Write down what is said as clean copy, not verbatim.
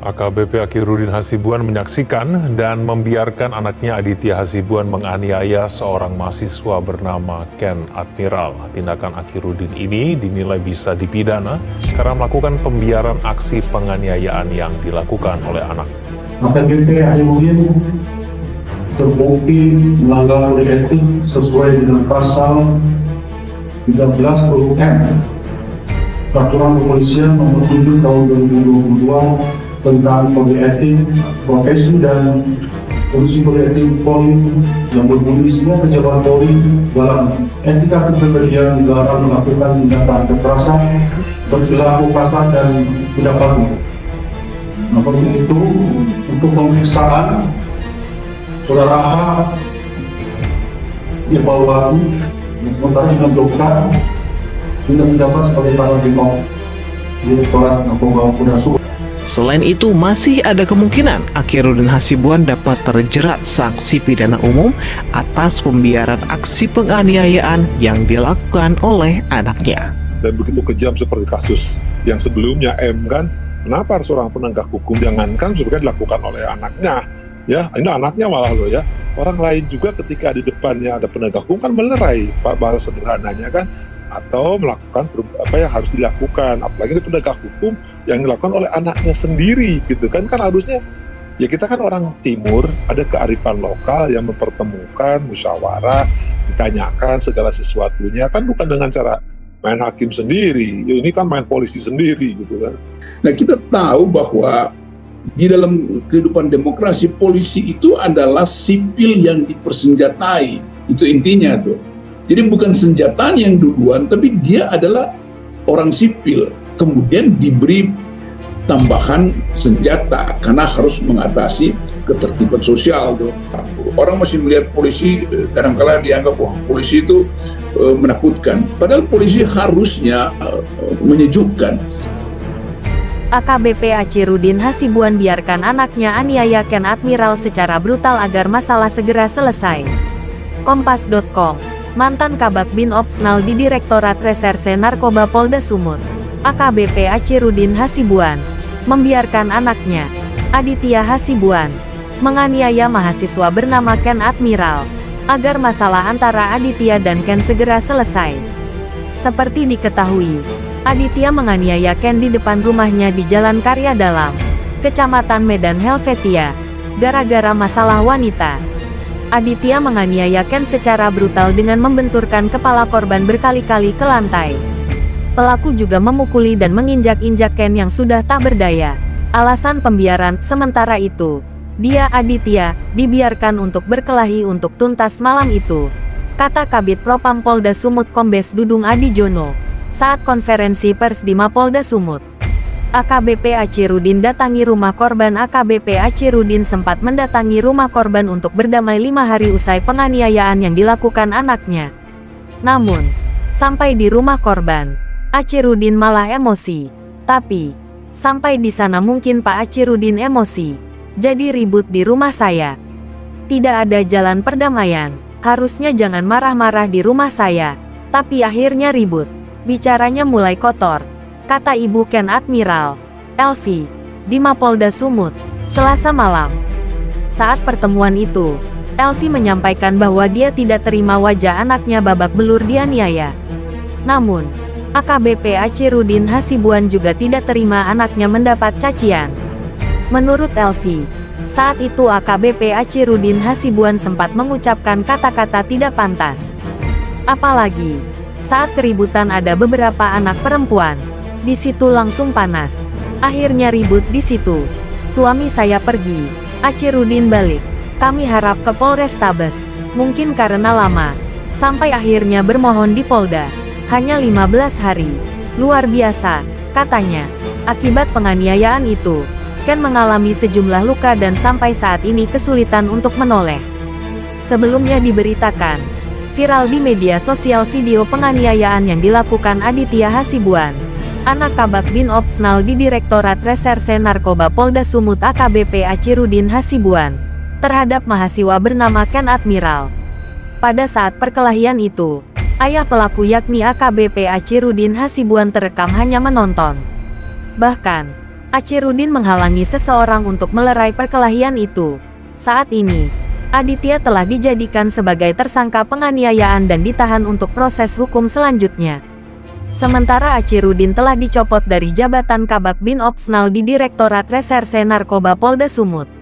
AKBP Akhiruddin Hasibuan menyaksikan dan membiarkan anaknya Aditya Hasibuan menganiaya seorang mahasiswa bernama Ken Admiral. Tindakan Akhiruddin ini dinilai bisa dipidana karena melakukan pembiaran aksi penganiayaan yang dilakukan oleh anak. AKBP Akhiruddin terbukti melanggar kode etik sesuai dengan pasal 13 huruf M Peraturan Kepolisian Nomor 7 Tahun 2022 tentang kode etik profesi dan uji kode etik Polri yang berbunyi semua pejabat Polri dalam etika kepribadian dilarang melakukan tindakan kekerasan, berperilaku kasar dan tidak patuh. Namun itu untuk pemeriksaan Saudara A dievaluasi sementara dengan dokter tidak menjabat sebagai Kabid Direktorat Narkoba Polda Sumut. Selain itu, masih ada kemungkinan Akhiruddin Hasibuan dapat terjerat sanksi pidana umum atas pembiaran aksi penganiayaan yang dilakukan oleh anaknya. Dan begitu kejam seperti kasus yang sebelumnya M kan, kenapa seorang penegak hukum jangankan sebenarnya dilakukan oleh anaknya, ya ini anaknya malah loh ya. Orang lain juga ketika di depannya ada penegak hukum kan melerai, Pak, bahasa sederhananya kan, atau melakukan apa yang harus dilakukan, apalagi ini penegak hukum yang dilakukan oleh anaknya sendiri gitu kan. Kan harusnya ya kita kan orang timur, ada kearifan lokal yang mempertemukan, musyawarah, ditanyakan segala sesuatunya, kan bukan dengan cara main hakim sendiri, ya, ini kan main polisi sendiri gitu kan. Nah, kita tahu bahwa di dalam kehidupan demokrasi polisi itu adalah sipil yang dipersenjatai, itu intinya tuh. Jadi bukan senjata yang duluan, tapi dia adalah orang sipil. Kemudian diberi tambahan senjata karena harus mengatasi ketertiban sosial. Orang masih melihat polisi, kadang-kala dianggap wah polisi itu menakutkan. Padahal polisi harusnya menyejukkan. AKBP Akhiruddin Hasibuan biarkan anaknya aniaya Ken Admiral secara brutal agar masalah segera selesai. Kompas.com. Mantan Kabak Bin Opsnal di Direktorat Reserse Narkoba Polda Sumut, AKBP Akhiruddin Hasibuan, membiarkan anaknya, Aditya Hasibuan, menganiaya mahasiswa bernama Ken Admiral, agar masalah antara Aditya dan Ken segera selesai. Seperti diketahui, Aditya menganiaya Ken di depan rumahnya di Jalan Karya Dalam, Kecamatan Medan Helvetia, gara-gara masalah wanita. Aditya menganiaya Ken secara brutal dengan membenturkan kepala korban berkali-kali ke lantai. Pelaku juga memukuli dan menginjak-injak Ken yang sudah tak berdaya. Alasan pembiaran sementara itu, dia Aditya dibiarkan untuk berkelahi untuk tuntas malam itu, kata Kabid Propam Polda Sumut Kombes Dudung Adijono saat konferensi pers di Mapolda Sumut. AKBP Akhiruddin datangi rumah korban. AKBP Akhiruddin sempat mendatangi rumah korban untuk berdamai 5 hari usai penganiayaan yang dilakukan anaknya. Namun, sampai di rumah korban, Akhiruddin malah emosi. Tapi, sampai di sana mungkin Pak Akhiruddin emosi. Jadi ribut di rumah saya. Tidak ada jalan perdamaian. Harusnya jangan marah-marah di rumah saya. Tapi akhirnya ribut. Bicaranya mulai kotor, kata Ibu Ken Admiral, Elvi, di Mapolda Sumut, Selasa malam. Saat pertemuan itu, Elvi menyampaikan bahwa dia tidak terima wajah anaknya babak belur dianiaya. Namun, AKBP Akhiruddin Hasibuan juga tidak terima anaknya mendapat cacian. Menurut Elvi, saat itu AKBP Akhiruddin Hasibuan sempat mengucapkan kata-kata tidak pantas. Apalagi, saat keributan ada beberapa anak perempuan. Di situ langsung panas. Akhirnya ribut di situ. Suami saya pergi. Akhiruddin balik. Kami harap ke Polrestabes. Mungkin karena lama. Sampai akhirnya bermohon di Polda. Hanya 15 hari. Luar biasa, katanya. Akibat penganiayaan itu, Ken mengalami sejumlah luka dan sampai saat ini kesulitan untuk menoleh. Sebelumnya diberitakan, viral di media sosial video penganiayaan yang dilakukan Aditya Hasibuan, anak Kabak Bin Opsnal di Direktorat Reserse Narkoba Polda Sumut AKBP Akhiruddin Hasibuan, terhadap mahasiswa bernama Ken Admiral. Pada saat perkelahian itu, ayah pelaku yakni AKBP Akhiruddin Hasibuan terekam hanya menonton. Bahkan, Achirudin menghalangi seseorang untuk melerai perkelahian itu. Saat ini, Aditya telah dijadikan sebagai tersangka penganiayaan dan ditahan untuk proses hukum selanjutnya. Sementara Achirudin telah dicopot dari jabatan Kabak Bin Opsnal di Direktorat Reserse Narkoba Polda Sumut.